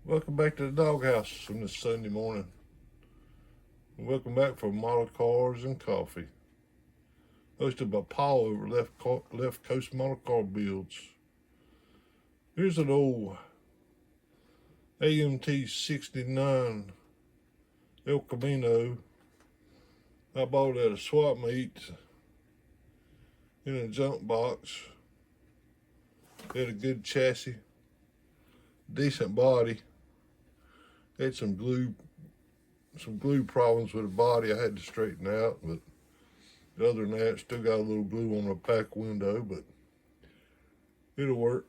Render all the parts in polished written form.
Welcome back to the doghouse on this Sunday morning. Welcome back for Model Cars and Coffee. Hosted by Paul over Left Coast Model Car Builds. Here's an old AMT 69 El Camino. I bought it at a Swapmeet in a junk box. It had a good chassis, decent body. Had some glue problems with the body I had to straighten out, but other than that, still got a little glue on the back window, but it'll work.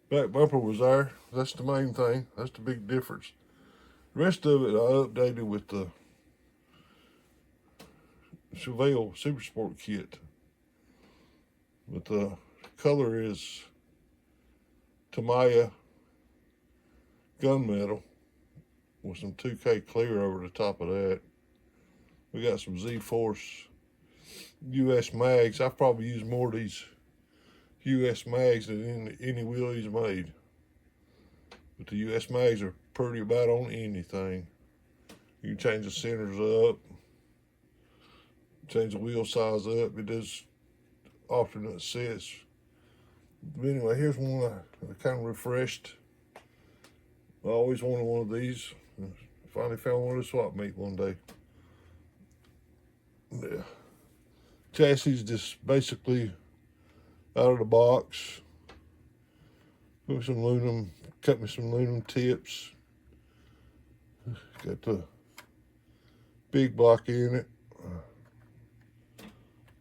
Back bumper was there. That's the main thing. That's the big difference. The rest of it I updated with the Chevelle Super Sport kit. But the color is Tamiya GunMteal with some 2K clear over the top of that. We got some ZForce US Mags. I've probably used more of these US Mags than any wheel he's made. But the US Mags are pretty about on anything. You can change the centers up, change the wheel size up. It does alternate sets. But anyway, here's one I kind of refreshed. I always wanted one of these. Finally found one at a Swapmeet one day. Yeah. Chassis just basically out of the box. Put me some aluminum, cut me some aluminum tips. Got the big block in it.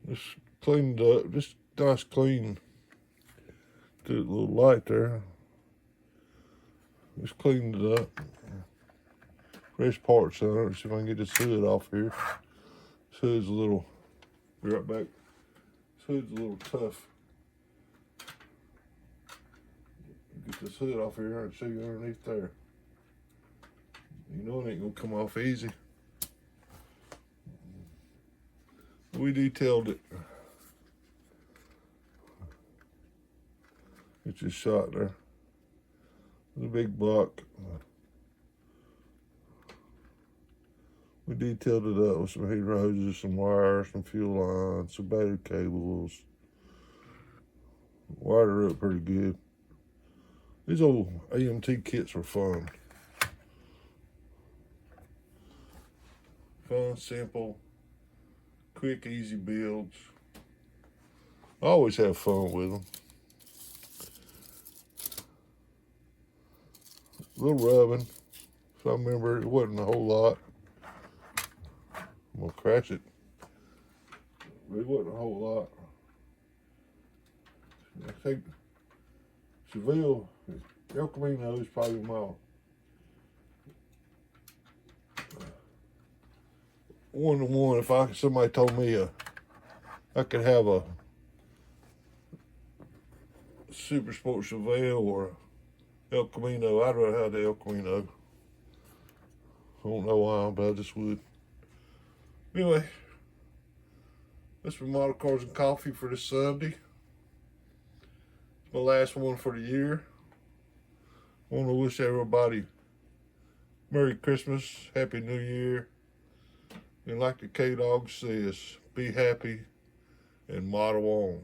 Just cleaned up, just nice clean. Did a little light there. Just cleaned it up. Fresh parts on it. See if I can get this hood off here. This hood's a little, be right back. This hood's a little tough. Get this hood off here and show you underneath there. You know it ain't gonna come off easy. We detailed it. It's just shot there. The big block. We detailed it up with some heat hoses, some wires, some fuel lines, some battery cables. Wired it up pretty good. These old AMT kits are fun. Fun, simple, quick, easy builds. I always have fun with them. A little rubbing. If I remember, it wasn't a whole lot. I'm gonna crash it. But it wasn't a whole lot. I think Chevelle, El Camino is probably my one-to-one. If somebody told me I could have a Super Sport Chevelle or El Camino, I'd rather have the El Camino. I don't know why, but I just would. Anyway, that's for Model Cars and Coffee for this Sunday. It's my last one for the year. I want to wish everybody Merry Christmas, Happy New Year. And like the K-Dog says, be happy and model on.